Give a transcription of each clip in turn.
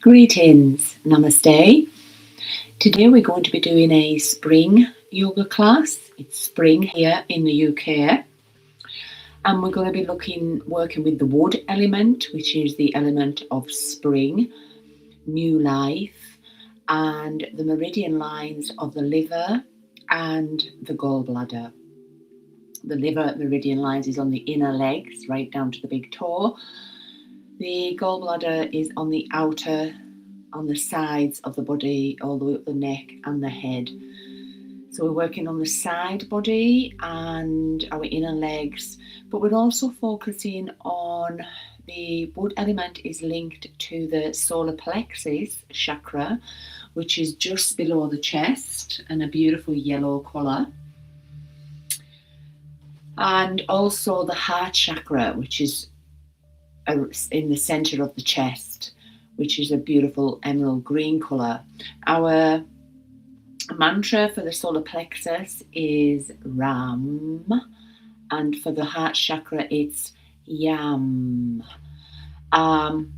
Greetings, Namaste. Today we're going to be doing a spring yoga class. It's spring here in the UK, and we're going to be working with the wood element, which is the element of spring, new life, and the meridian lines of the liver and the gallbladder. The liver meridian lines is on the inner legs, right down to the big toe. The gallbladder is on the outer, on the sides of the body, all the way up the neck and the head. So we're working on the side body and our inner legs, but we're also focusing on the wood element is linked to the Solar Plexus Chakra, which is just below the chest and a beautiful yellow colour. And also the heart chakra, which is in the centre of the chest, which is a beautiful emerald green colour. Our mantra for the solar plexus is Ram, and for the heart chakra it's Yam. The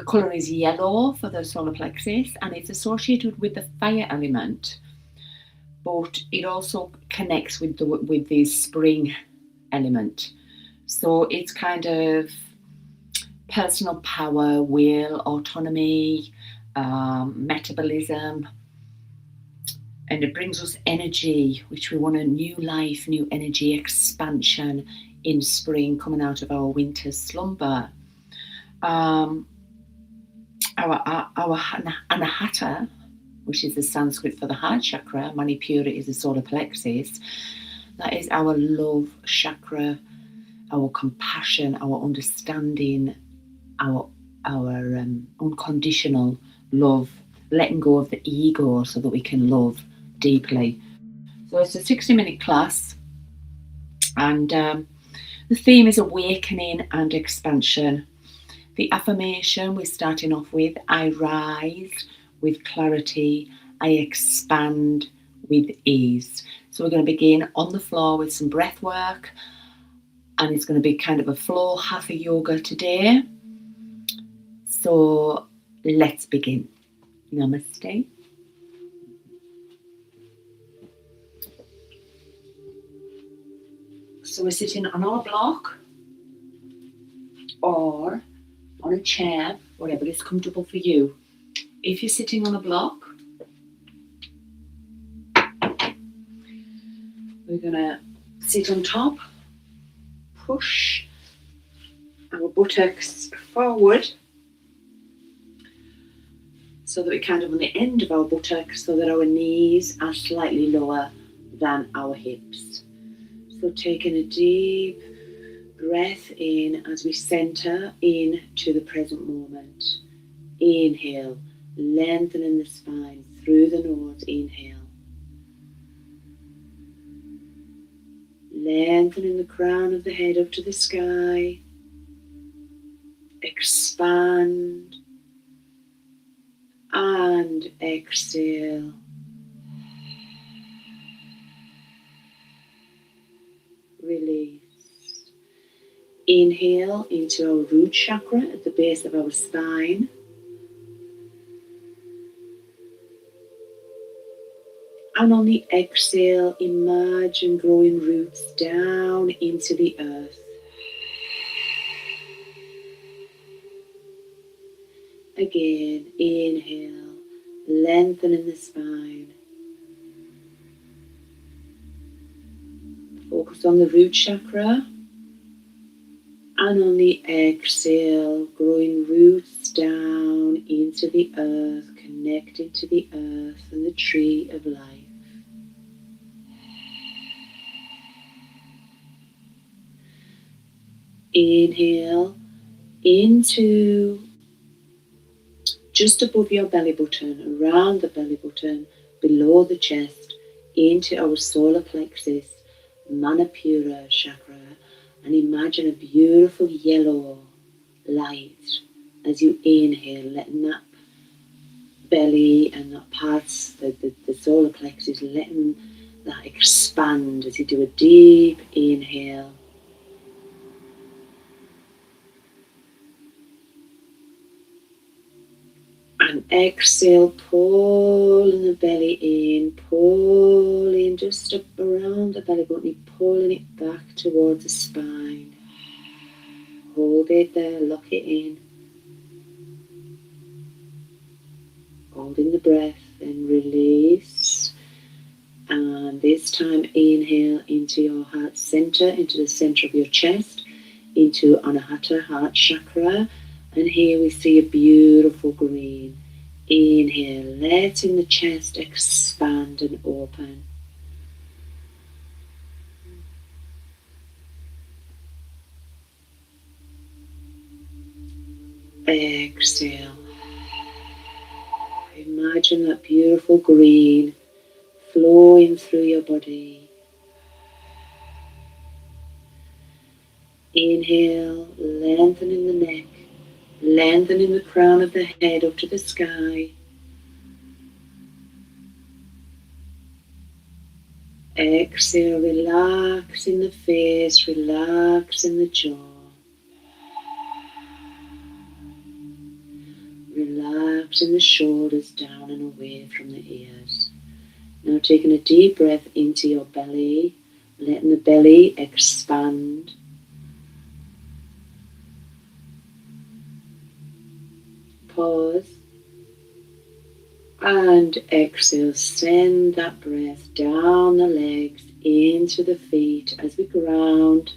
colour is yellow for the solar plexus, and it's associated with the fire element, but it also connects with the spring element. So it's kind of personal power, will, autonomy, metabolism, and it brings us energy, which we want a new life, new energy, expansion in spring, coming out of our winter slumber. Our Anahata, which is the Sanskrit for the heart chakra, Manipura is the solar plexus. That is our love chakra, our compassion, our understanding, our unconditional love, letting go of the ego so that we can love deeply. So it's a 60-minute class, and the theme is awakening and expansion. The affirmation we're starting off with: I rise with clarity, I expand with ease. So we're going to begin on the floor with some breath work, and it's going to be kind of a flow Hatha Yoga today. So let's begin. Namaste. So we're sitting on our block or on a chair, whatever is comfortable for you. If you're sitting on a block, we're going to sit on top, push our buttocks forward so that we're kind of on the end of our buttocks, so that our knees are slightly lower than our hips. So taking a deep breath in as we center into the present moment. Inhale, lengthening the spine through the nose. Inhale. Lengthening the crown of the head up to the sky. Expand. And exhale. Release. Inhale into our root chakra at the base of our spine. And on the exhale, imagine growing roots down into the earth. Again, inhale, lengthening the spine. Focus on the root chakra. And on the exhale, growing roots down into the earth, connected to the earth and the tree of life. Inhale into just above your belly button, around the belly button, below the chest, into our solar plexus, Manipura chakra, and imagine a beautiful yellow light as you inhale, letting that belly and that parts, the solar plexus, letting that expand as you do a deep inhale. And exhale, pulling the belly in, pulling just up around the belly button, pulling it back towards the spine. Hold it there, lock it in. Holding the breath and release. And this time inhale into your heart center, into the center of your chest, into Anahata, heart chakra. And here we see a beautiful green. Inhale, letting the chest expand and open. Exhale. Imagine that beautiful green flowing through your body. Inhale, lengthening the neck, lengthening the crown of the head up to the sky. Exhale, relaxing the face, relaxing the jaw. Relaxing the shoulders down and away from the ears. Now taking a deep breath into your belly, letting the belly expand. Pause. And exhale, send that breath down the legs, into the feet as we ground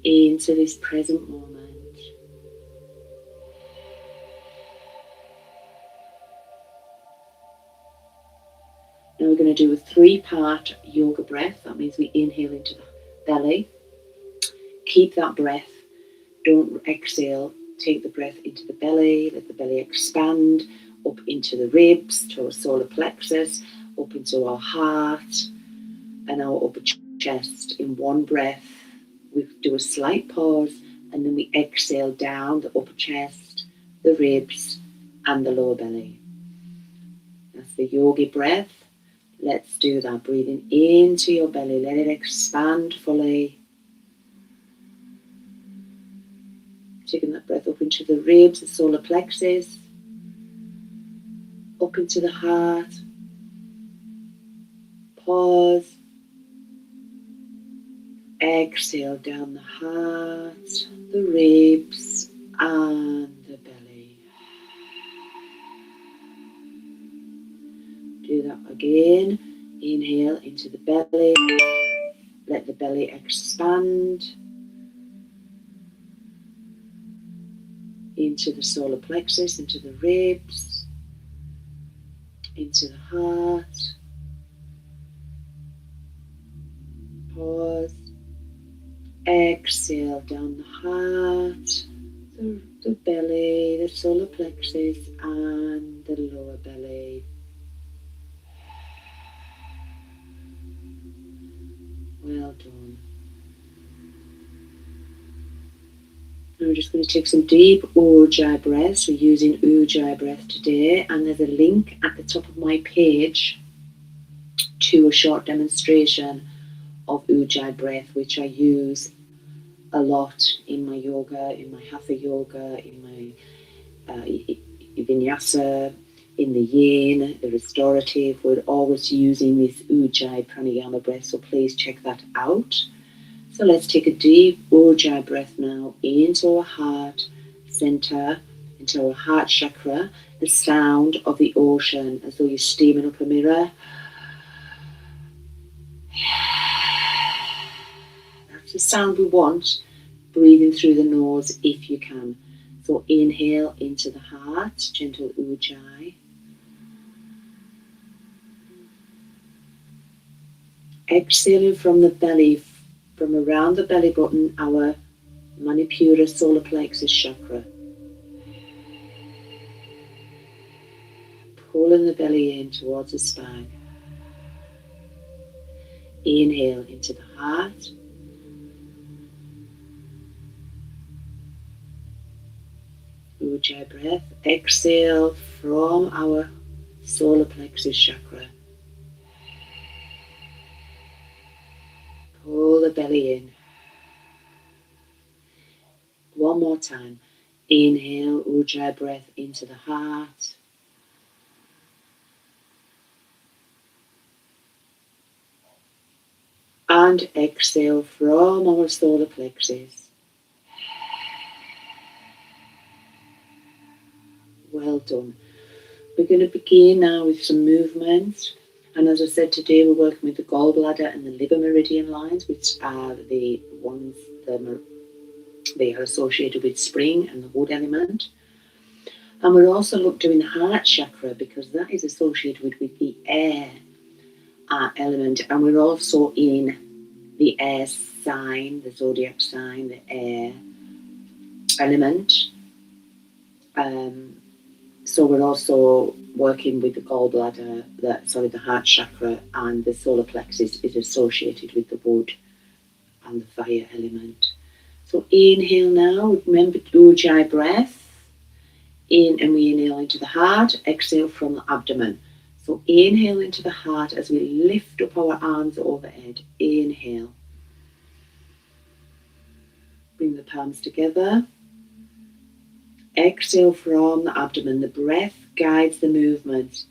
into this present moment. Now we're going to do a 3-part yoga breath. That means we inhale into the belly. Keep that breath. Don't exhale. Take the breath into the belly. Let the belly expand up into the ribs, to our solar plexus, up into our heart and our upper chest. In one breath, we do a slight pause and then we exhale down the upper chest, the ribs and the lower belly. That's the yogi breath. Let's do that. Breathing into your belly. Let it expand fully. Taking that breath up into the ribs, the solar plexus. Up into the heart. Pause. Exhale down the heart, the ribs and the belly. Do that again. Inhale into the belly. Let the belly expand into the solar plexus, into the ribs, into the heart. Pause. Exhale down the heart, the belly, the solar plexus and the lower belly. Well done. Now we're just going to take some deep Ujjayi breaths. We're using Ujjayi breath today, and there's a link at the top of my page to a short demonstration of Ujjayi breath, which I use a lot in my yoga, in my Hatha Yoga, in my Vinyasa, in the Yin, the restorative. We're always using this Ujjayi pranayama breath, so please check that out. So let's take a deep Ujjayi breath now into our heart center, into our heart chakra, the sound of the ocean, as though you're steaming up a mirror. That's the sound we want, breathing through the nose if you can. So inhale into the heart, gentle Ujjayi. Exhaling from the belly, from around the belly button, our Manipura solar plexus chakra. Pulling the belly in towards the spine. Inhale into the heart. Ujjayi breath. Exhale from our solar plexus chakra. Pull the belly in. One more time. Inhale Ujjayi breath into the heart. And exhale from our solar plexus. Well done. We're going to begin now with some movements. And as I said, today we're working with the gallbladder and the liver meridian lines, which are the ones they are associated with spring and the wood element. And we're also doing the heart chakra because that is associated with the air element. And we're also in the air sign, the zodiac sign, the air element. So we're also working with the gallbladder, the heart chakra, and the solar plexus is associated with the wood and the fire element. So inhale now, remember Ujjayi breath. In and we inhale into the heart, exhale from the abdomen. So inhale into the heart as we lift up our arms overhead. Inhale. Bring the palms together. Exhale from the abdomen. The breath guides the movement.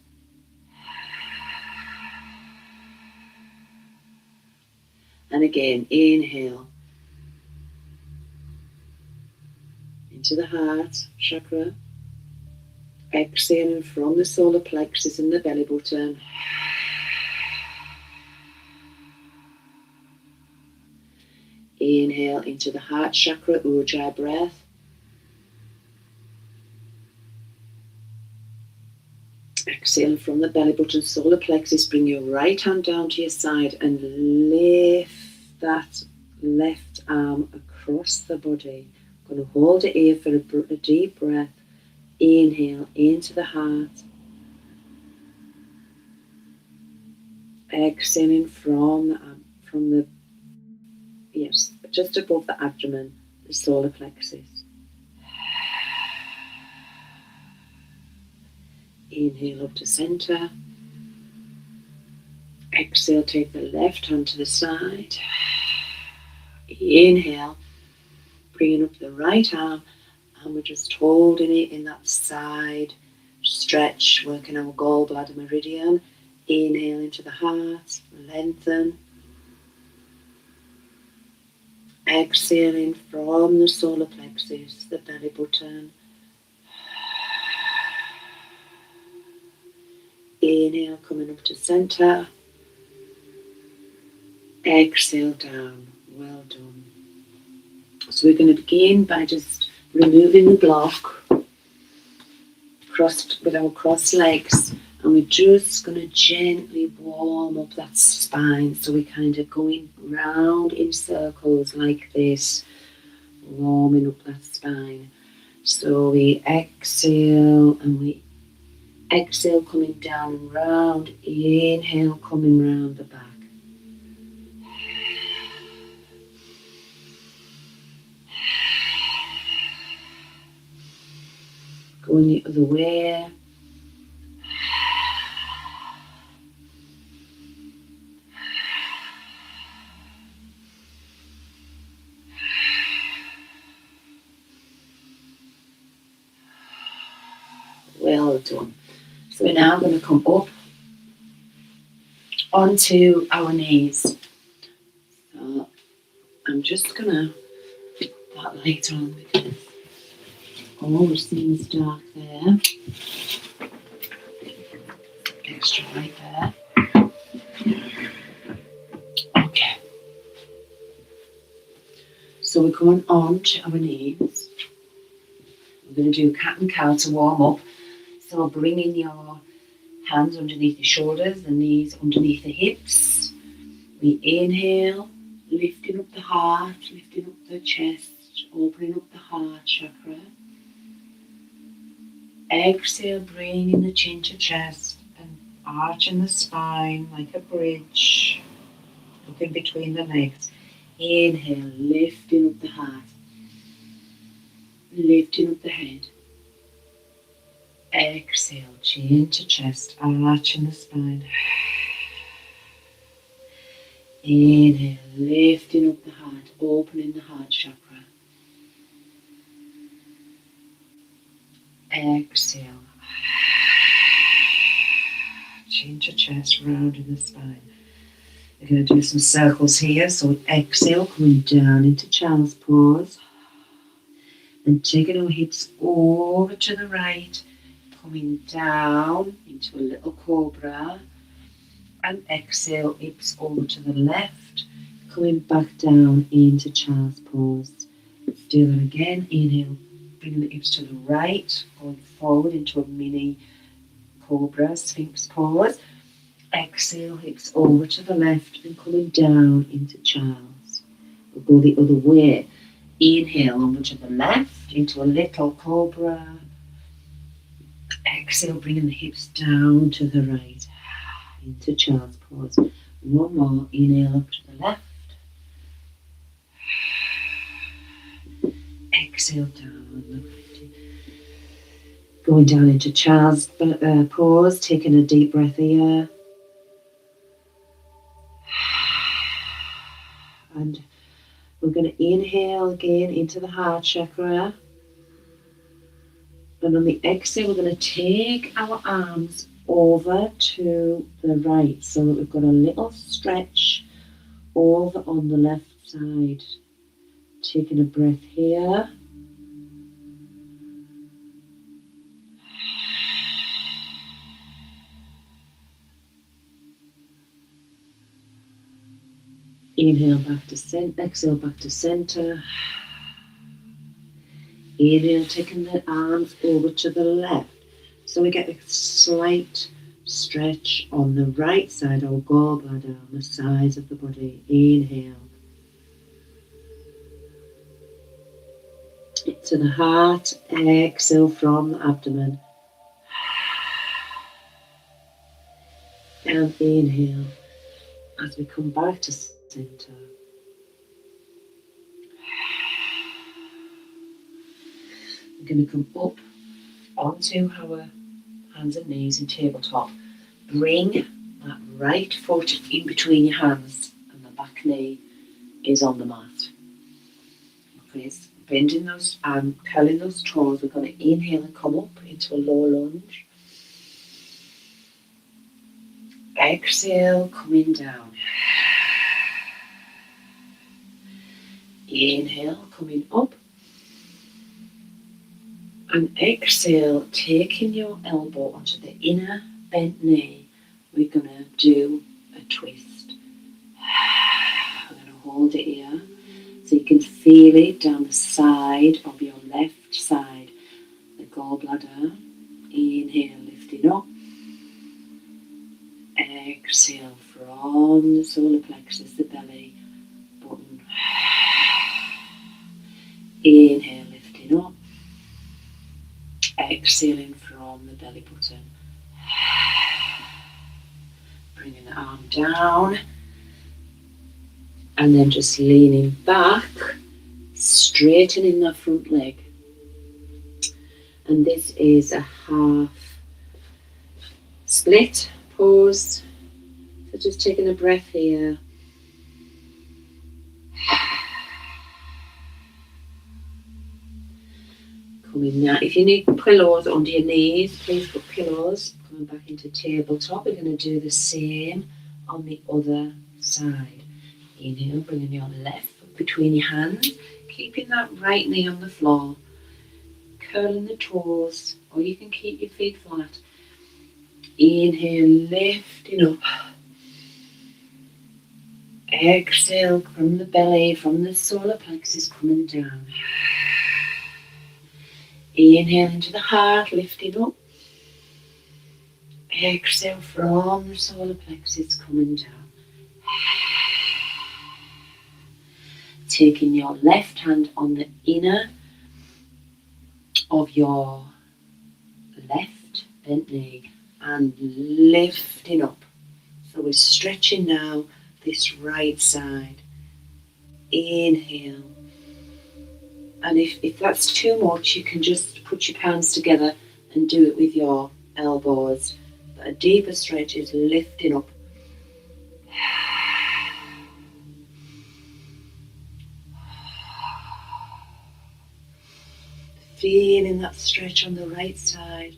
And again, inhale into the heart chakra. Exhaling from the solar plexus and the belly button. Inhale into the heart chakra, Ujjayi breath. Exhale from the belly button, solar plexus. Bring your right hand down to your side and lift that left arm across the body. I'm going to hold it here for a deep breath. Inhale into the heart. Exhaling from the just above the abdomen, the solar plexus. Inhale up to center. Exhale, take the left hand to the side. Inhale, bringing up the right arm, and we're just holding it in that side stretch, working our gallbladder meridian. Inhale into the heart, lengthen. Exhaling from the solar plexus, the belly button. Inhale, coming up to center. Exhale down. Well done. So we're going to begin by just removing the block with our crossed legs, and we're just going to gently warm up that spine. So we're kind of going round in circles like this, warming up that spine. So we exhale and we exhale, coming down and round. Inhale, coming round the back. Going the other way. Well done. So we're now going to come up onto our knees. So I'm just going to put that light on because all seems dark there. Extra light there. Okay. So we're going on to our knees. We're going to do cat and cow to warm up. So bringing your hands underneath the shoulders, the knees underneath the hips. We inhale, lifting up the heart, lifting up the chest, opening up the heart chakra. Exhale, bringing the chin to chest and arching the spine like a bridge, looking between the legs. Inhale, lifting up the heart, lifting up the head. Exhale, chin to chest, arching the spine. Inhale, lifting up the heart, opening the heart chakra. Exhale, chin to chest, rounding the spine. We're going to do some circles here. So exhale, coming down into child's pose. And taking our hips over to the right, coming down into a little cobra. And exhale, hips over to the left, coming back down into child's pose. Let's do that again. Inhale, bringing the hips to the right, going forward into a mini cobra, sphinx pose. Exhale, hips over to the left and coming down into child's. We'll go the other way. Inhale over to the left into a little cobra. Exhale, bringing the hips down to the right into child's pose. One more. Inhale up to the left. Exhale down the right. Going down into child's pose. Taking a deep breath here. And we're going to inhale again into the heart chakra. And on the exhale, we're going to take our arms over to the right so that we've got a little stretch over on the left side. Taking a breath here. Inhale back to center, exhale back to center. Inhale, taking the arms over to the left. So we get a slight stretch on the right side, our gallbladder, on the sides of the body. Inhale. To the heart, exhale from the abdomen. And inhale as we come back to center. We're going to come up onto our hands and knees in tabletop. Bring that right foot in between your hands and the back knee is on the mat. Okay, so bending those and curling those toes. We're going to inhale and come up into a low lunge. Exhale, coming down. Inhale, coming up. And exhale, taking your elbow onto the inner bent knee. We're going to do a twist. We're going to hold it here so you can feel it down the side of your left side. The gallbladder. Inhale, lifting up. Exhale from the solar plexus, the belly button. Inhale, lifting up. Exhaling from the belly button. Bringing the arm down. And then just leaning back, straightening the front leg. And this is a half split pose. So just taking a breath here. Coming now. If you need pillows under your knees, please put pillows. Coming back into tabletop. We're going to do the same on the other side. Inhale, bringing your left foot between your hands. Keeping that right knee on the floor. Curling the toes, or you can keep your feet flat. Inhale, lifting up. Exhale from the belly, from the solar plexus, coming down. Inhale into the heart, lifting up. Exhale from the solar plexus, coming down. Taking your left hand on the inner of your left bent knee and lifting up. So we're stretching now this right side. Inhale. And if that's too much, you can just put your palms together and do it with your elbows. But a deeper stretch is lifting up. Feeling that stretch on the right side.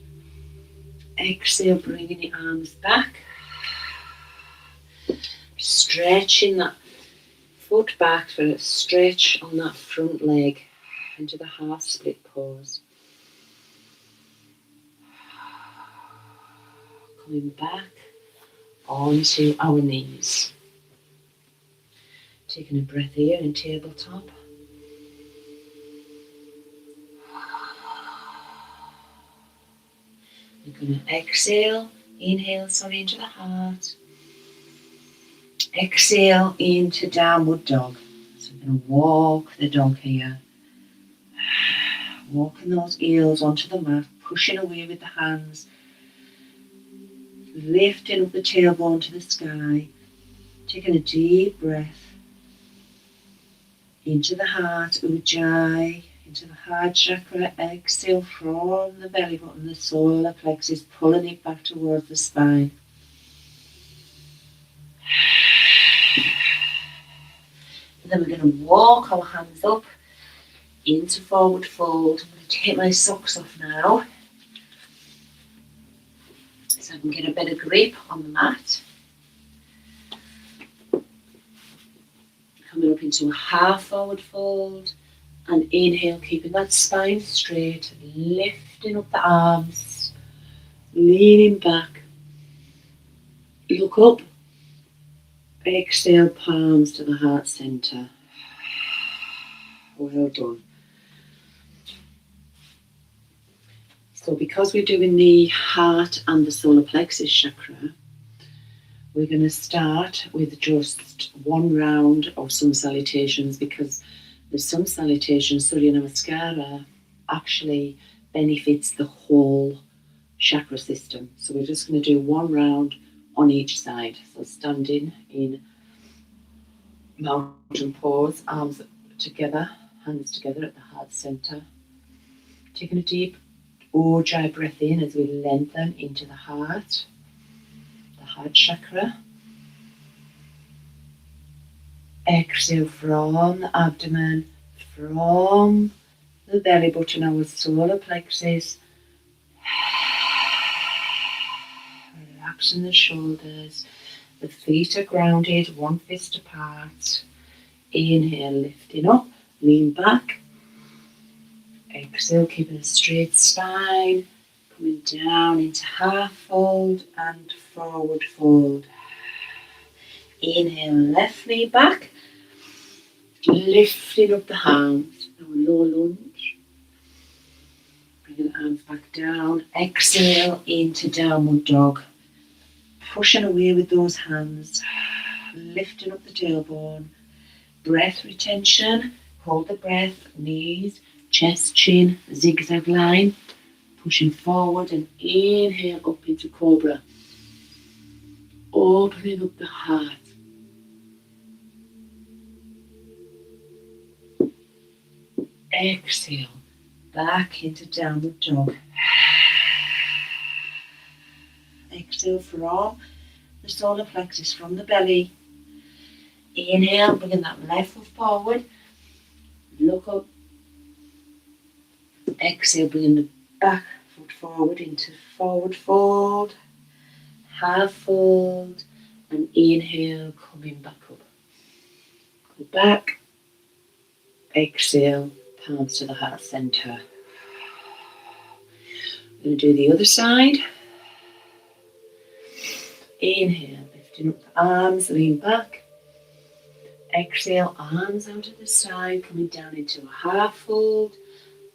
Exhale, bringing your arms back. Stretching that foot back for a stretch on that front leg into the half split pose. Coming back onto our knees. Taking a breath here in tabletop. We're going to exhale, inhale, into the heart. Exhale into downward dog. So we're going to walk the dog here. Walking those heels onto the mat, pushing away with the hands. Lifting up the tailbone to the sky. Taking a deep breath. Into the heart, Ujjayi. Into the heart chakra. Exhale from the belly button, the solar plexus, pulling it back towards the spine. And then we're going to walk our hands up into forward fold. I'm going to take my socks off now so I can get a better grip on the mat. Coming up into a half forward fold and inhale, keeping that spine straight, lifting up the arms, leaning back, look up, exhale, palms to the heart center. Well done. So because we're doing the heart and the solar plexus chakra, we're going to start with just one round of sun salutations, because the sun salutation, Surya Namaskara, actually benefits the whole chakra system. So we're just going to do one round on each side. So standing in mountain pose, arms together, hands together at the heart center. Taking a deep Ujjayi breath in as we lengthen into the heart chakra. Exhale from the abdomen, from the belly button, our solar plexus. Relaxing the shoulders. The feet are grounded, one fist apart. Inhale, lifting up, lean back. Exhale, keeping a straight spine. Coming down into half fold and forward fold. Inhale, left knee back. Lifting up the hands. Now a low lunge. Bringing the arms back down. Exhale into downward dog. Pushing away with those hands. Lifting up the tailbone. Breath retention. Hold the breath. Knees, chest, chin, zigzag line. Pushing forward and inhale up into cobra. Opening up the heart. Exhale, back into downward dog. Exhale from the solar plexus, from the belly. Inhale, bringing that left foot forward. Look up. Exhale, bringing the back foot forward into forward fold. Half fold. And inhale, coming back up. Go back. Exhale, palms to the heart center. We're going to do the other side. Inhale, lifting up the arms, lean back. Exhale, arms out to the side, coming down into a half fold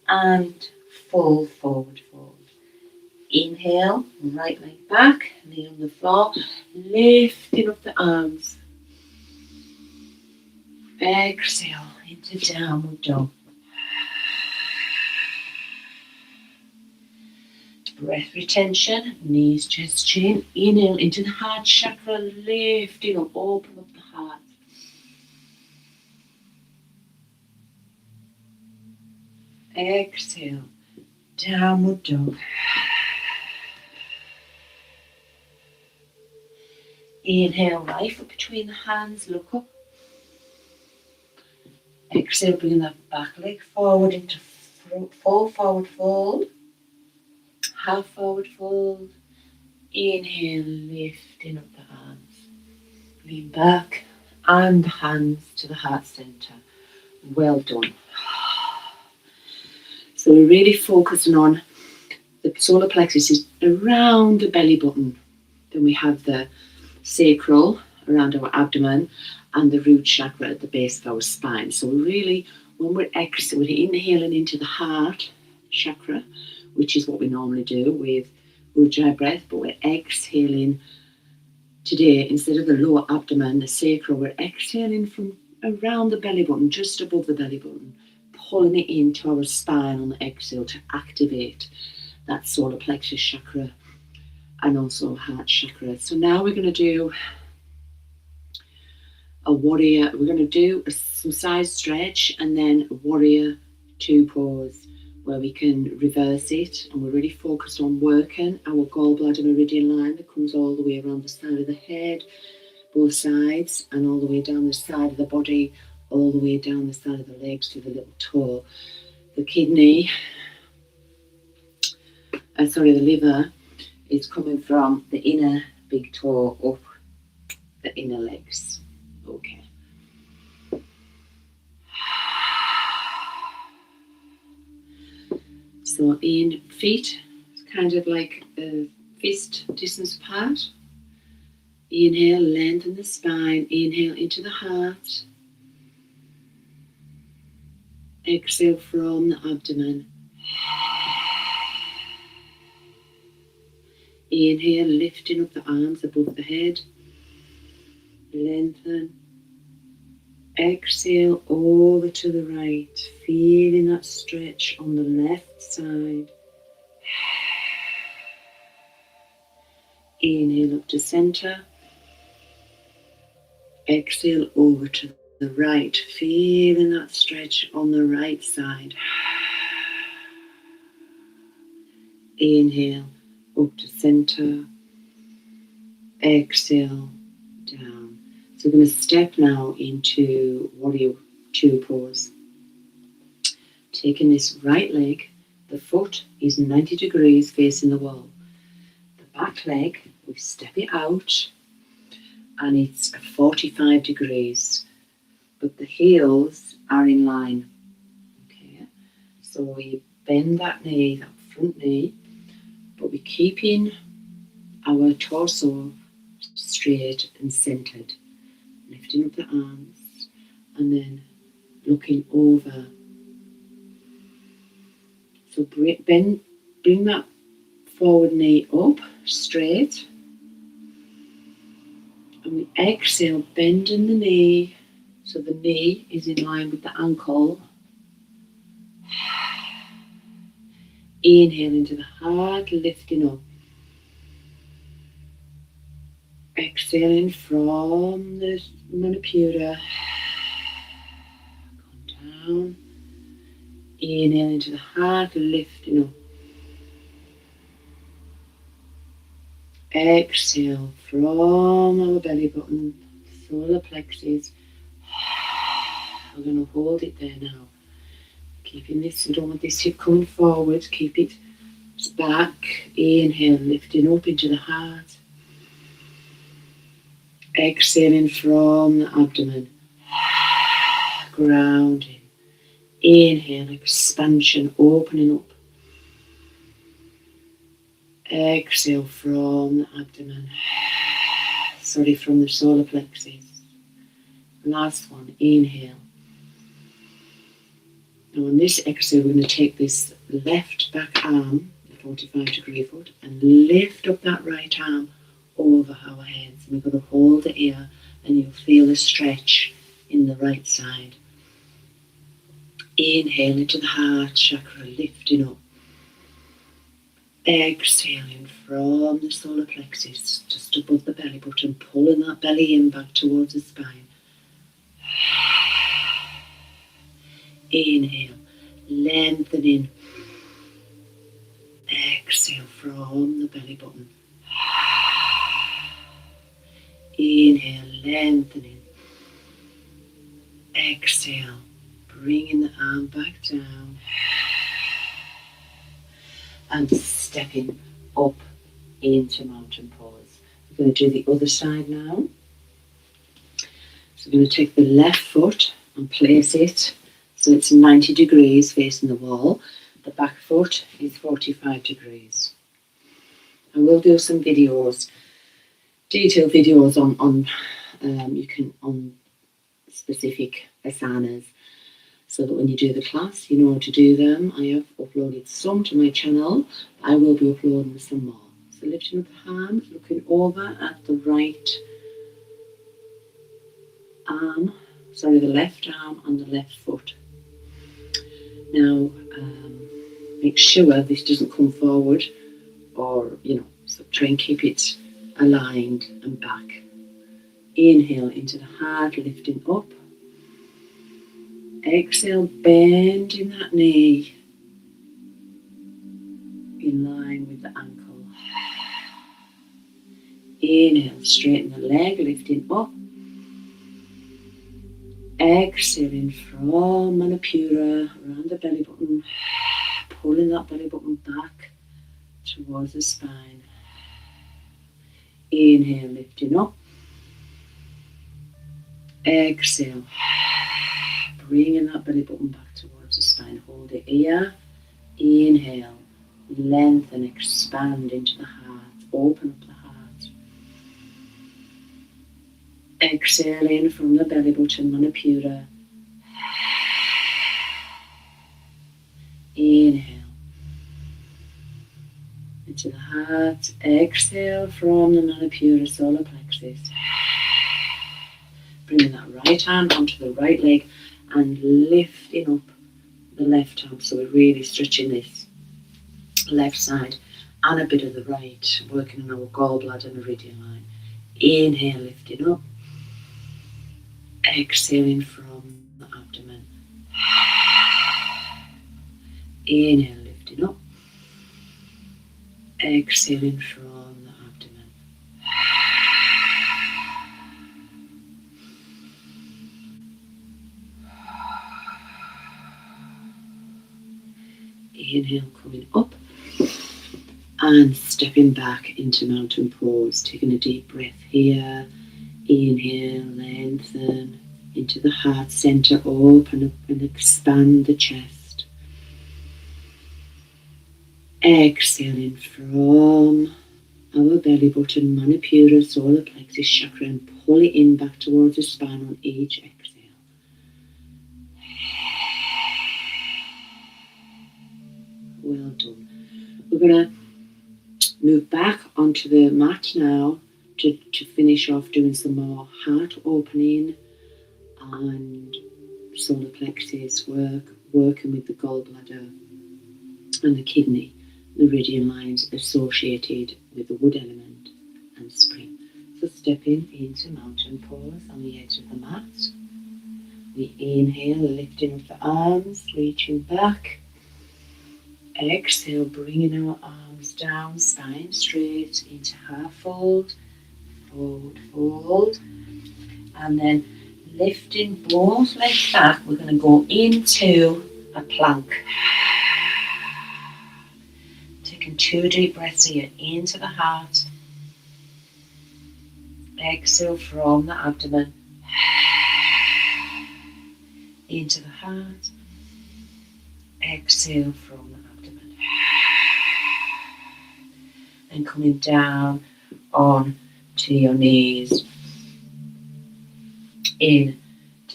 and full forward fold. Inhale, right leg back, knee on the floor, lifting up the arms. Exhale into downward dog. Breath retention, knees, chest, chin. Inhale into the heart chakra, lifting up, open up the heart. Exhale, downward dog. Inhale, right foot between the hands, look up. Exhale, bringing that back leg forward into full forward fold. Half forward fold. Inhale, lifting up the arms. Lean back and the hands to the heart center. Well done. So we're really focusing on the solar plexus is around the belly button. Then we have the sacral around our abdomen and the root chakra at the base of our spine. So we're really, when we're inhaling into the heart chakra, which is what we normally do with Ujjayi breath, but we're exhaling today, instead of the lower abdomen, the sacral, we're exhaling from around the belly button, just above the belly button, pulling it into our spine on the exhale to activate that solar plexus chakra and also heart chakra. So now we're going to do a warrior, we're going to do some side stretch and then a warrior 2 pose where we can reverse it, and we're really focused on working our gallbladder meridian line that comes all the way around the side of the head, both sides, and all the way down the side of the body, all the way down the side of the legs to the little toe. The kidney, the liver is coming from the inner big toe up the inner legs. Okay. So in feet, it's kind of like a fist distance apart. Inhale, lengthen the spine. Inhale into the heart. Exhale from the abdomen. Inhale, lifting up the arms above the head. Lengthen. Exhale over to the right, feeling that stretch on the left side. Inhale up to center. Exhale over to the right, feeling that stretch on the right side. Inhale up to center. Exhale down. So we're going to step now into warrior 2 pose. Taking this right leg, the foot is 90 degrees facing the wall. The back leg, we step it out and it's 45 degrees, but the heels are in line. Okay, so we bend that knee, that front knee, but we're keeping our torso straight and centered. Lifting up the arms and then looking over. So bring that forward knee up straight, and we exhale, bending the knee so the knee is in line with the ankle. Inhale into the heart, lifting up. Exhaling from the manipura. Going down. Inhale into the heart, lifting up. Exhale from our belly button, solar plexus. We're going to hold it there now. Keeping this, we don't want this hip coming forward. Keep it back. Inhale, lifting up into the heart. Exhaling from the abdomen. Grounding. Inhale, expansion, opening up. Exhale from the abdomen. From the solar plexus. Last one, inhale. Now on this exhale, we're going to take this left back arm, the 45-degree foot, and lift up that right arm over our heads. And we're going to hold it here, and you'll feel a stretch in the right side. Inhale into the heart chakra, lifting up. Exhaling from the solar plexus, just above the belly button, pulling that belly in back towards the spine. Inhale, lengthening. Exhale from the belly button. Inhale, lengthening. Exhale, bringing the arm back down. And stepping up into mountain pose. We're going to do the other side now. So we're going to take the left foot and place it so it's 90 degrees facing the wall. The back foot is 45 degrees. I will do some videos, detailed videos on specific asanas, so that when you do the class, you know how to do them. I have uploaded some to my channel. I will be uploading some more. So lifting up the hand, looking over at the right arm, the left arm and the left foot. Now, make sure this doesn't come forward, or, so try and keep it aligned and back. Inhale into the heart, lifting up. Exhale, bending that knee in line with the ankle. Inhale, straighten the leg, lifting up. Exhaling from Manipura around the belly button, pulling that belly button back towards the spine. Inhale, lifting up. Exhale, bringing that belly button back towards the spine. Hold it here. Inhale, lengthen, expand into the heart. Open up the heart. Exhaling from the belly button, Manipura. Inhale into the heart. Exhale from the Manipura, Solar Plexus. Bringing that right hand onto the right leg and lifting up the left arm. So we're really stretching this left side and a bit of the right, working on our gallbladder meridian line. Inhale, lifting up. Exhaling from the abdomen. Inhale, lifting up. Exhaling from the abdomen. Inhale, coming up and stepping back into mountain pose. Taking a deep breath here. Inhale, lengthen into the heart center, open up and expand the chest. Exhaling from our belly button, Manipura, Solar Plexus Chakra, and pull it in back towards the spine on each exhale. Well done. We're going to move back onto the mat now to finish off doing some more heart opening and solar plexus work, working with the gallbladder and the kidney meridian lines associated with the wood element and spring. So stepping into mountain pose on the edge of the mat. We inhale, lifting up the arms, reaching back. Exhale, bringing our arms down, spine straight into half fold, forward fold, and then lifting both legs back. We're going to go into a plank. Taking 2 deep breaths here into the heart. Exhale from the abdomen into the heart. Exhale from the abdomen. And coming down on to your knees into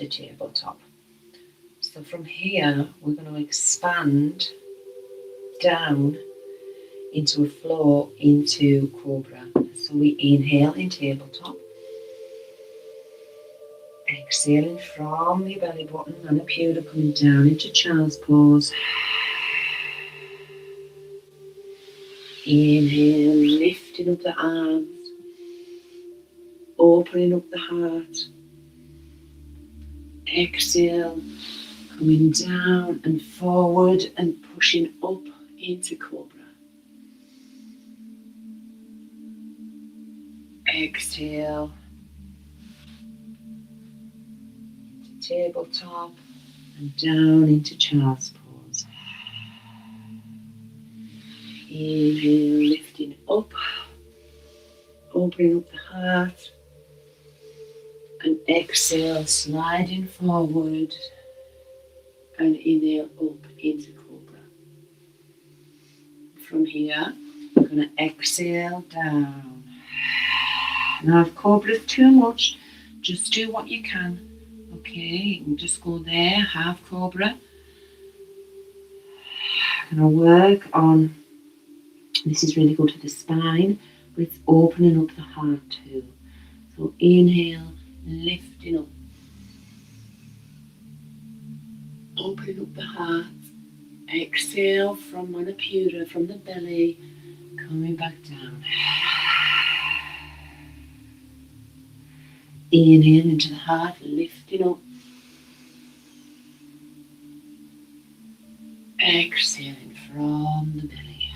tabletop. So from here, we're going to expand down into a flow into cobra. So we inhale in tabletop. Exhaling from the belly button and the pewter, coming down into child's pose. Inhale, lifting up the arms, opening up the heart. Exhale, coming down and forward and pushing up into cobra. Exhale into tabletop and down into child's pose. Inhale, lifting up, opening up the heart, and exhale, sliding forward. And inhale up into Cobra. From here, I'm going to exhale down. Now if Cobra is too much, just do what you can. Okay, you can just go there, half Cobra. I'm going to work on, this is really good for the spine, but it's opening up the heart too. So inhale, lifting up. Opening up the heart. Exhale from Manipura, from the belly, coming back down. Inhale into the heart, lifting up. Exhaling from the belly.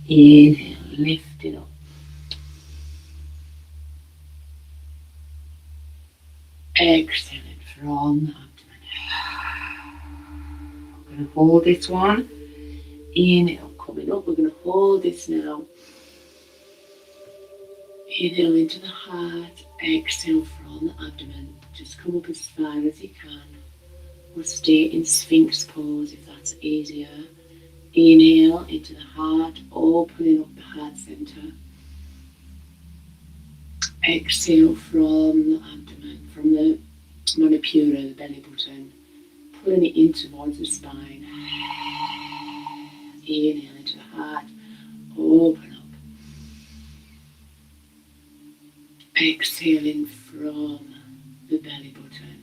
Inhale, lifting up. Exhaling from the abdomen. We're going to hold this one. Inhale, coming up. We're going to hold this now. Inhale into the heart. Exhale from the abdomen. Just come up as far as you can. Or stay in Sphinx pose if that's easier. Inhale into the heart, opening up the heart center. Exhale from the abdomen, from the Manipura, the belly button, pulling it in towards the spine. Inhale into the heart, open up. Exhaling from the belly button.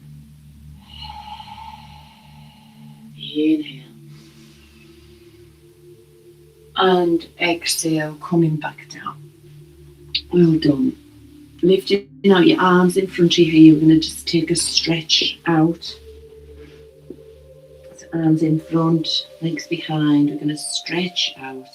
Inhale. And exhale, coming back down. Well done. Lifting out your arms in front of you here. You're going to just take a stretch out. So arms in front, legs behind. We're going to stretch out.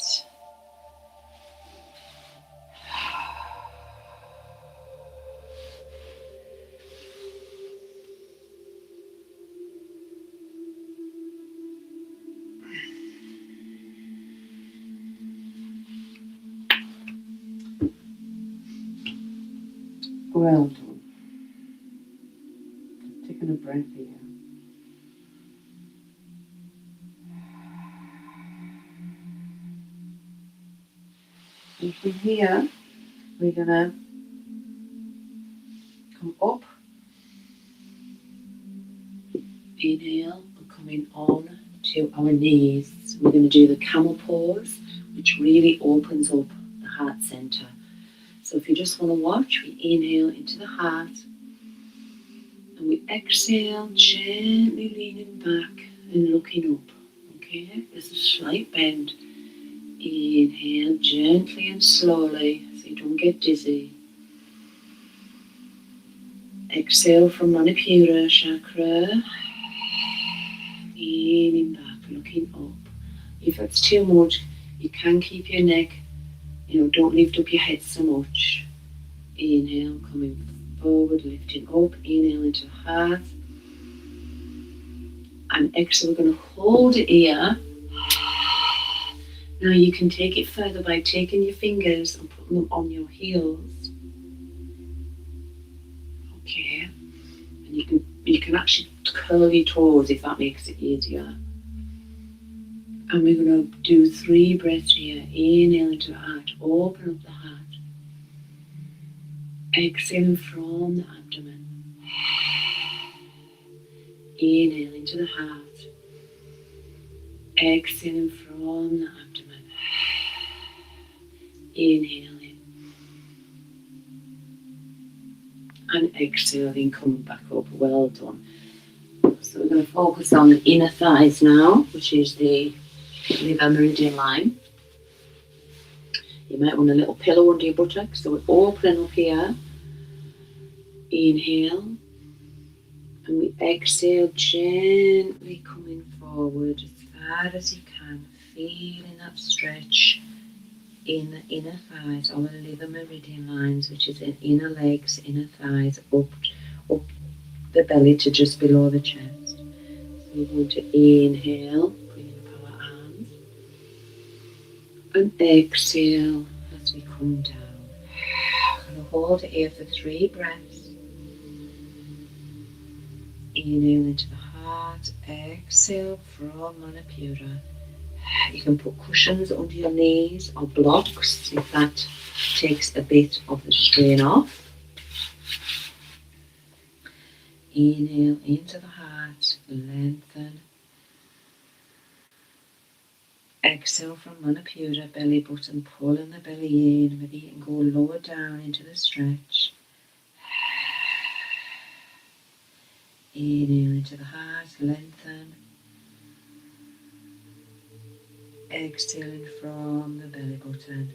Well done. Taking a breath here. And from here, we're going to come up. Inhale, we're coming on to our knees. We're going to do the camel pose, which really opens up the heart center. So if you just want to watch, we inhale into the heart and we exhale, gently leaning back and looking up. Okay, there's a slight bend. Inhale gently and slowly so you don't get dizzy. Exhale from Manipura Chakra. Leaning back, looking up. If it's too much, you can keep your neck, don't lift up your head so much. Inhale, coming forward, lifting up. Inhale into the heart. And exhale, we're going to hold it here. Now you can take it further by taking your fingers and putting them on your heels. Okay. And you can actually curl your toes if that makes it easier. And we're going to do 3 breaths here. Inhale into the heart. Open up the heart. Exhaling from the abdomen. Inhale into the heart. Exhaling from the abdomen. Inhale in. And exhaling, coming back up. Well done. So we're going to focus on the inner thighs now, which is the liver meridian line. You might want a little pillow under your buttocks. So we're opening up here. Inhale. And we exhale, gently coming forward as far as you can. Feeling that stretch in the inner thighs, our liver meridian lines, which is in inner legs, inner thighs, up the belly to just below the chest. So we're going to inhale, bringing up our arms, and exhale as we come down. hold it here for 3 breaths. Inhale into the heart, exhale from Manipura. You can put cushions under your knees or blocks if that takes a bit of the strain off. Inhale into the heart, lengthen. Exhale from Manipura, belly button, pulling the belly in. Maybe you can go lower down into the stretch. Inhale into the heart, lengthen. Exhaling from the belly button.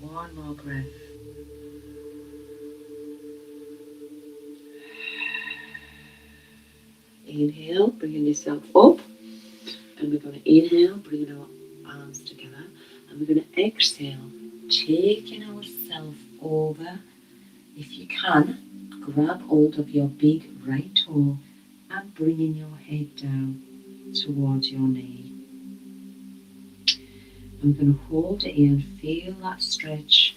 One more breath. Inhale, bringing yourself up. And we're going to inhale, bringing our arms together. And we're going to exhale, taking ourselves over. If you can, grab hold of your big right toe and bringing your head down towards your knee. I'm going to hold it here and feel that stretch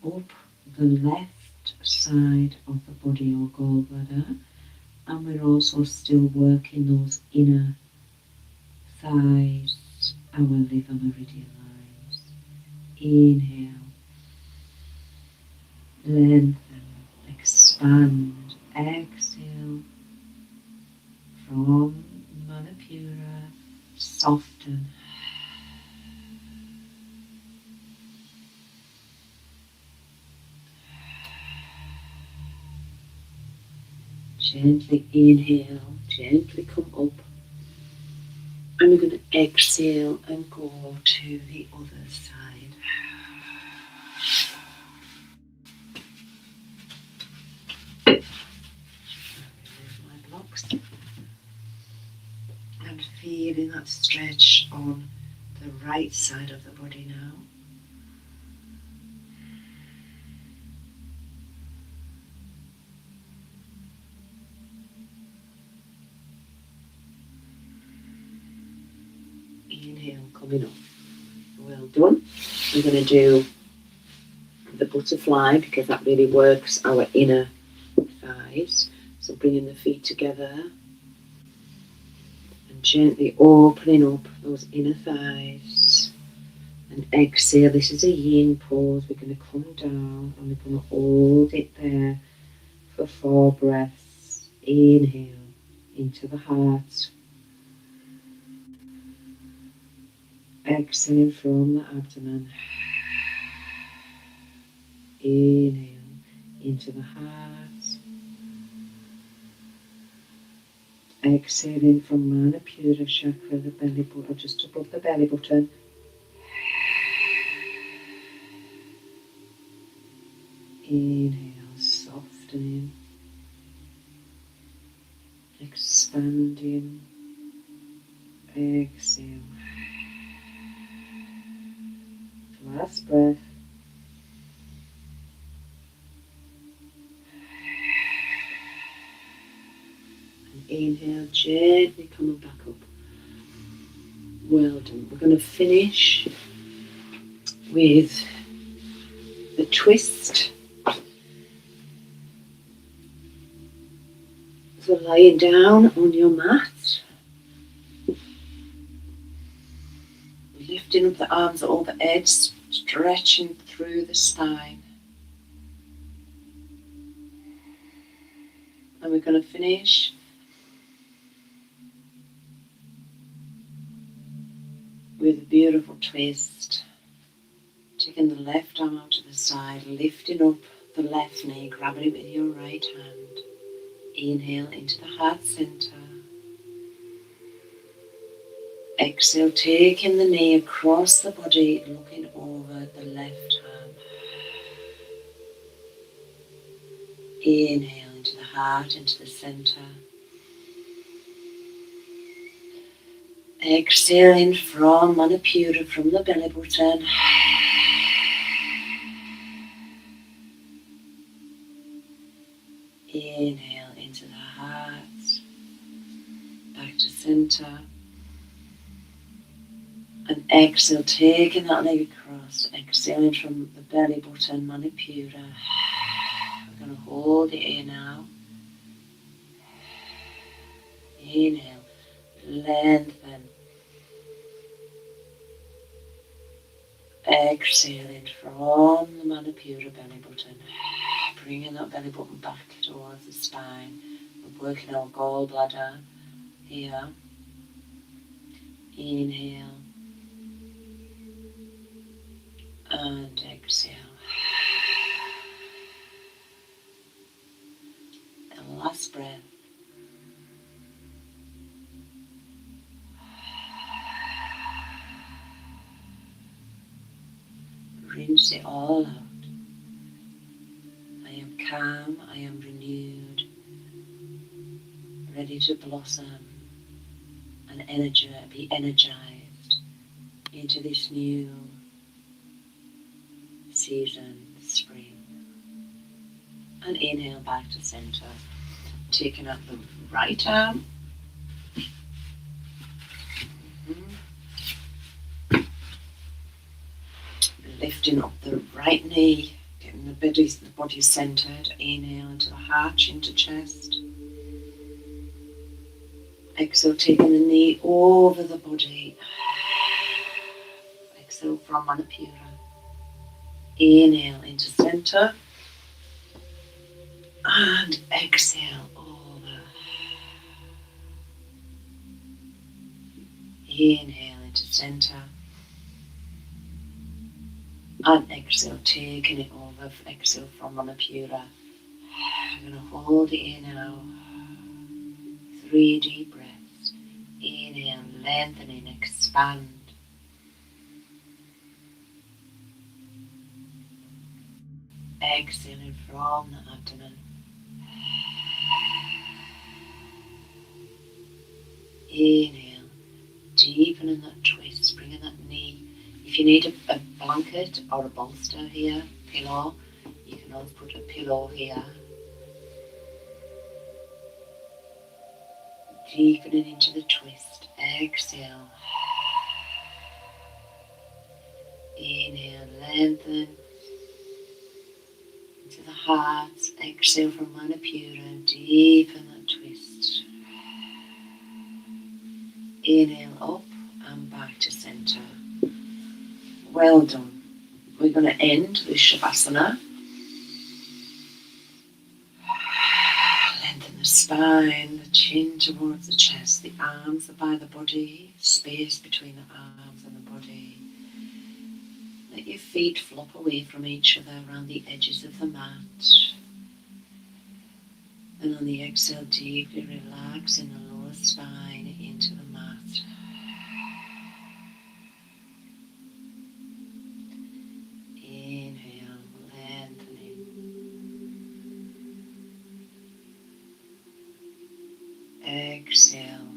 up the left side of the body or gallbladder. And we're also still working those inner thighs, our liver meridian lines. Inhale, lengthen, expand, exhale from Manipura, soften. Gently inhale, gently come up. And we're going to exhale and go to the other side. Remove my blocks. And feeling that stretch on the right side of the body now. Inhale, coming up. Well done. We're going to do the butterfly because that really works our inner thighs. So bringing the feet together and gently opening up those inner thighs. And exhale. This is a yin pose. We're going to come down and we're going to hold it there for 4 breaths. Inhale into the heart. Exhale from the abdomen. Inhale into the heart. Exhaling from Manipura chakra, the belly button, just above the belly button. Inhale, softening, expanding. Exhale. Last breath. And inhale, gently coming back up. Well done. We're going to finish with the twist. So lying down on your mat. Lifting up the arms overhead, stretching through the spine. And we're going to finish with a beautiful twist. Taking the left arm out to the side, lifting up the left knee, grabbing it with your right hand. Inhale into the heart center. Exhale, taking the knee across the body, looking over the left arm. Inhale into the heart, into the center. Exhaling from Manipura, from the belly button. Inhale into the heart, back to center. And exhale, taking that leg across, exhaling from the belly button, Manipura. We're going to hold it here now. Inhale, lengthen. Exhaling from the Manipura belly button. Bringing that belly button back towards the spine. We're working our gallbladder here. Inhale. And exhale. And last breath. Rinse it all out. I am calm, I am renewed, ready to blossom and be energized into this new season, spring. And inhale back to center, taking up the right arm. Lifting up the right knee, getting the body centered. Inhale into the heart, into chest. Exhale, taking the knee over the body. Exhale from Manipura. Inhale into center. And exhale over. Inhale into center. And exhale, taking it over. Exhale from Manipura. I'm going to hold it in now. 3 deep breaths. Inhale, lengthening, expand. Exhaling from the abdomen. Inhale, deepening that twist, bringing that knee. If you need a blanket or a bolster here, pillow, you can always put a pillow here. Deepening into the twist. Exhale. Inhale, lengthen into the heart. Exhale from Manipura. Deepen that twist. Inhale up and back to center. Well done. We're going to end with Shavasana. Lengthen the spine, the chin towards the chest. The arms are by the body, space between the arms and the body. Let your feet flop away from each other around the edges of the mat. And on the exhale, deeply relax in the lower spine into the mat. Inhale, lengthening. Exhale,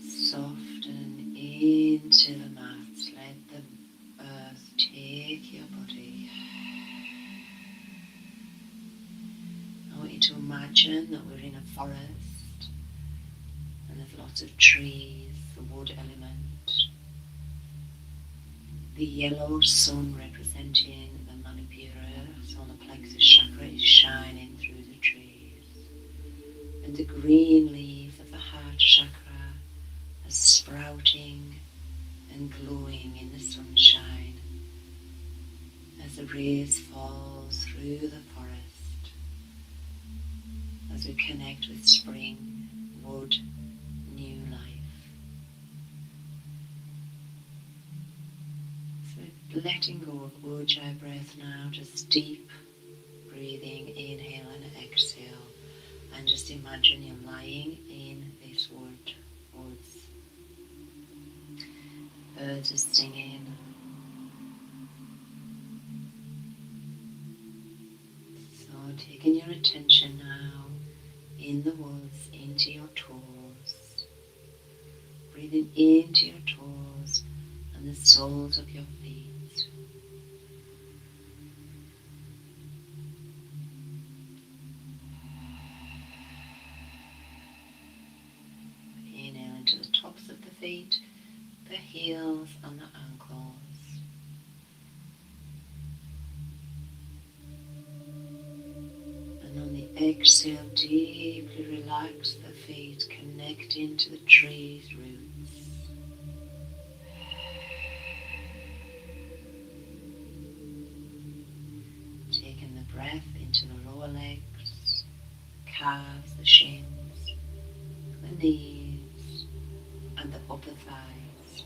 soften into the mat. Let the earth take your body. I want you to imagine that we're in a forest and there's lots of trees, the wood element. The yellow sun representing the Manipura, Solar Plexus Chakra, is shining through the trees. And the green leaves of the heart chakra are sprouting and glowing in the sunshine as the rays fall through the forest, as we connect with spring, wood, new life. So letting go of Ujjayi breath now, just deep breathing, inhale and exhale. And just imagine you're lying in this woods. Birds are singing. So taking your attention now in the woods into your toes. Breathing into your toes and the soles of your feet. Inhale into the tops of the feet, the heels and the ankles. And on the exhale, deeply relax the feet, connecting to the tree's roots. Taking the breath into the lower legs, calves, the shins, the knees, and the upper thighs,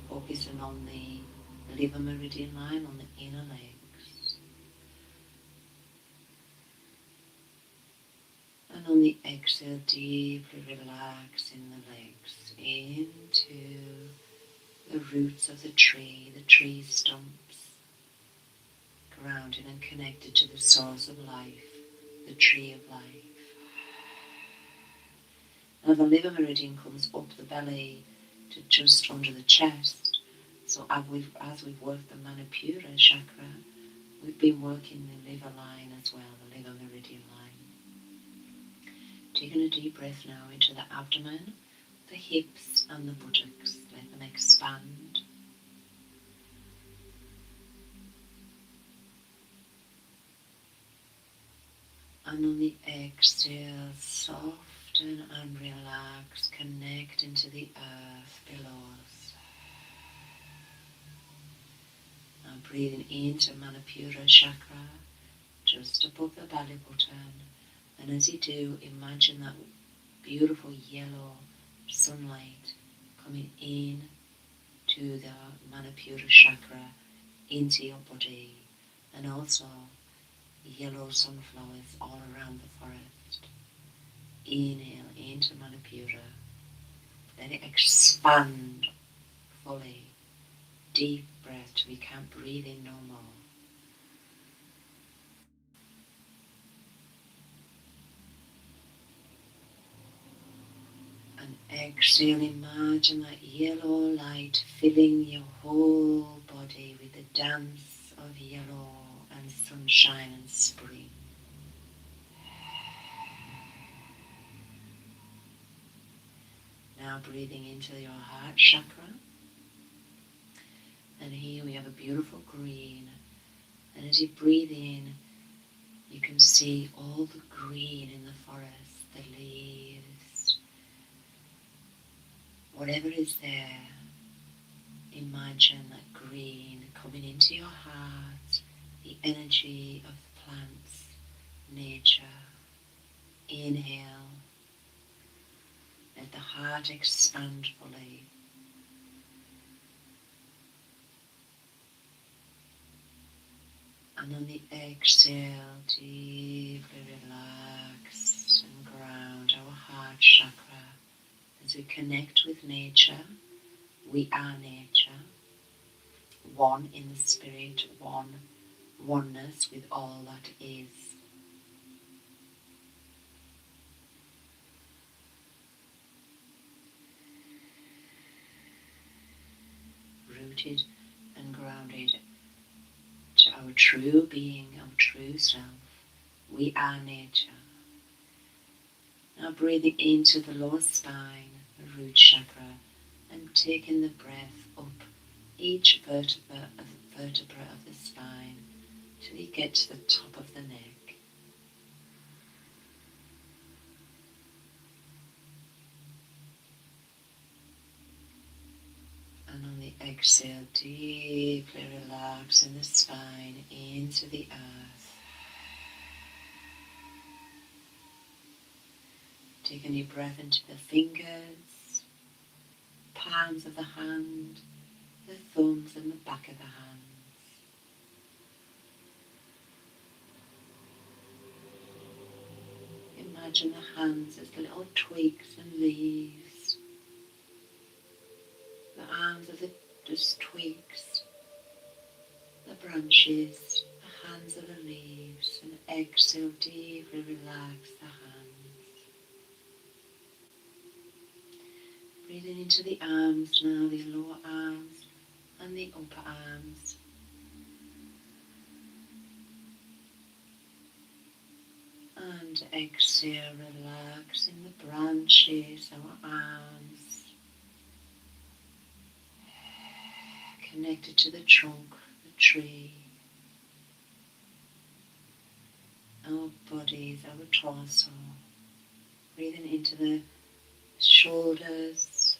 focusing on the liver meridian line on the inner legs. And on the exhale, deeply relaxing the legs into the roots of the tree stumps, grounded and connected to the source of life, the tree of life. Now the liver meridian comes up the belly to just under the chest. So as we've worked the Manipura chakra, we've been working the liver line as well, the liver meridian line. Taking a deep breath now into the abdomen, the hips and the buttocks. Let them expand. And on the exhale, soften and relax, connect into the earth below us. Now breathing into Manipura chakra, just above the belly button. And as you do, imagine that beautiful yellow sunlight coming in to the Manipura chakra, into your body, and also yellow sunflowers all around the forest. Inhale into Manipura. Let it expand fully. Deep breath till we can't breathe in no more. And exhale, imagine that yellow light filling your whole body with the dance of yellow and sunshine and spring. Now breathing into your heart chakra. And here we have a beautiful green. And as you breathe in, you can see all the green in the forest, the leaves, whatever is there. Imagine that green coming into your heart, the energy of the plants, nature. Inhale, let the heart expand fully. And on the exhale, deeply relax and ground our heart chakra as we connect with nature. We are nature, one in the spirit, oneness with all that is. Rooted and grounded to our true being, our true self. We are nature. Now breathing into the lower spine, the root chakra, and taking the breath up each vertebra of the spine till you get to the top of the neck. And on the exhale, deeply relaxing the spine into the earth. Taking your breath into the fingers, palms of the hand, the thumbs and the back of the hands. Imagine the hands as little twigs and leaves. The arms are just twigs, the branches, the hands are the leaves, and exhale, deeply relax the hands. Breathing into the arms now, the lower arms and the upper arms. And exhale, relaxing the branches, our arms. connected to the trunk, the tree, our bodies, our torso. Breathing into the shoulders.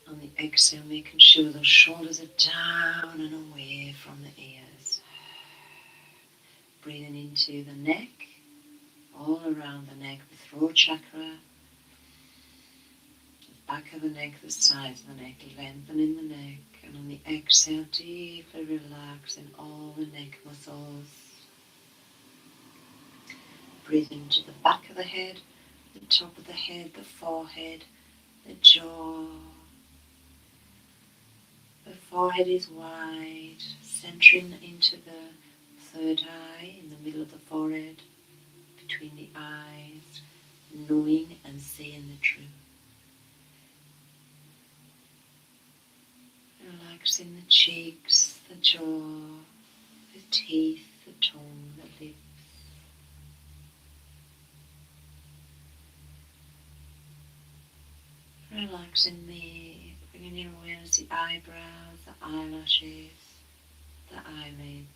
On the exhale, making sure those shoulders are down and away from the ears. Breathing into the neck, all around the neck, the throat chakra, the back of the neck, the sides of the neck, lengthening the neck. And on the exhale, deeply relaxing all the neck muscles. Breathing into the back of the head, the top of the head, the forehead, the jaw. The forehead is wide, centering into the third eye, in the middle of the forehead, between the eyes, knowing and seeing the truth. Relaxing the cheeks, the jaw, the teeth, the tongue, the lips. Relaxing me, bringing your awareness to the eyebrows, the eyelashes, the eyelids.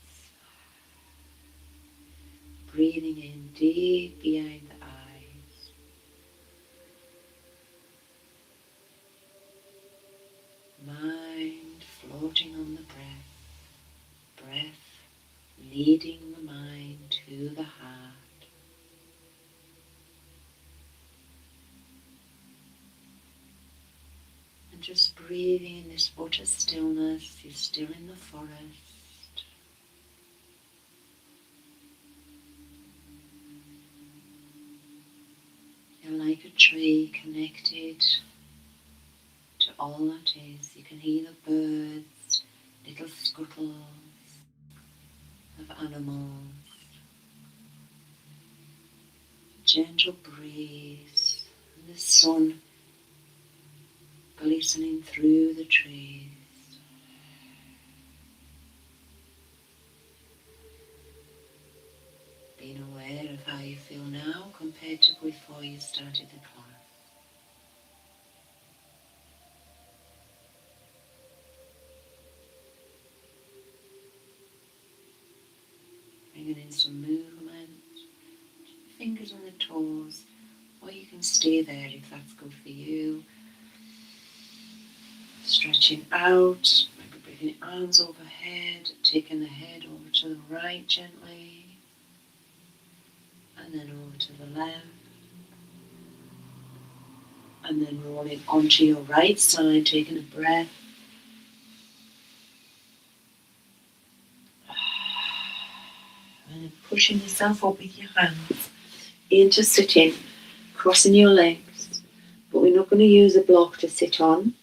Breathing in deep behind the eyes. Mind floating on the breath. Breath leading the mind to the heart. And just breathing in this utter stillness. You're still in the forest. You're like a tree connected to all that is. You can hear the birds, little scuttles of animals, gentle breeze, and the sun glistening through the trees. Being aware of how you feel now compared to before you started the class. Bringing in some movement, fingers on the toes, or you can stay there if that's good for you. Stretching out, maybe bringing the arms overhead, taking the head over to the right gently, and then over to the left, and then rolling onto your right side, taking a breath. And pushing yourself up with your hands into sitting, crossing your legs. But we're not going to use a block to sit on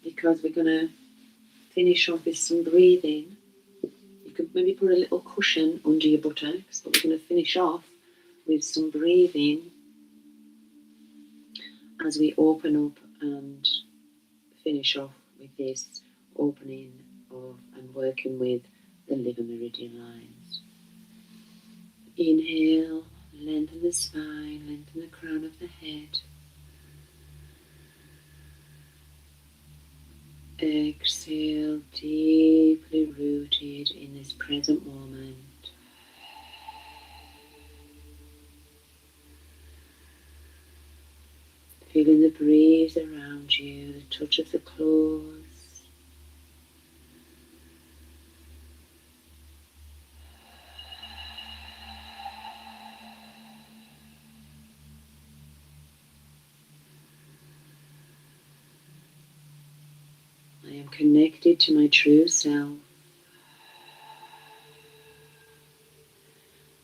because we're going to finish off with some breathing. You could maybe put a little cushion under your buttocks, but we're going to finish off with some breathing as we open up and finish off with this opening of and working with the liver meridian lines. Inhale, lengthen the spine, lengthen the crown of the head. Exhale, deeply rooted in this present moment. Feeling the breeze around you, the touch of the clothes. I am connected to my true self.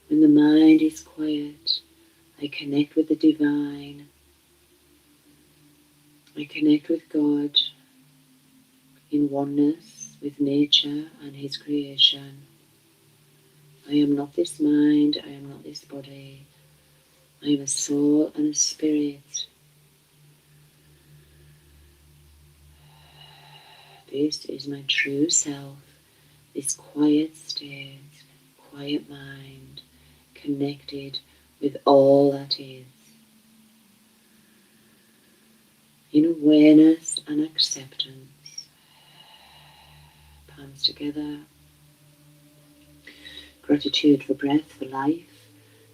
When the mind is quiet, I connect with the divine. I connect with God in oneness with nature and His creation. I am not this mind, I am not this body. I am a soul and a spirit. This is my true self, this quiet state, quiet mind, connected with all that is. In awareness and acceptance. Palms together. Gratitude for breath, for life,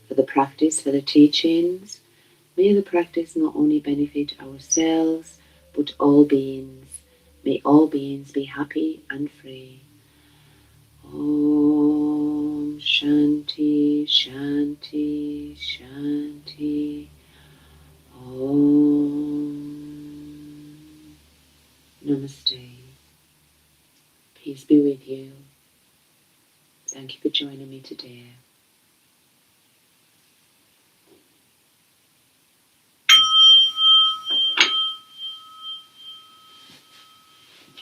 for the practice, for the teachings. May the practice not only benefit ourselves, but all beings. May all beings be happy and free. Om Shanti, Shanti, Shanti. Om. Namaste. Peace be with you. Thank you for joining me today.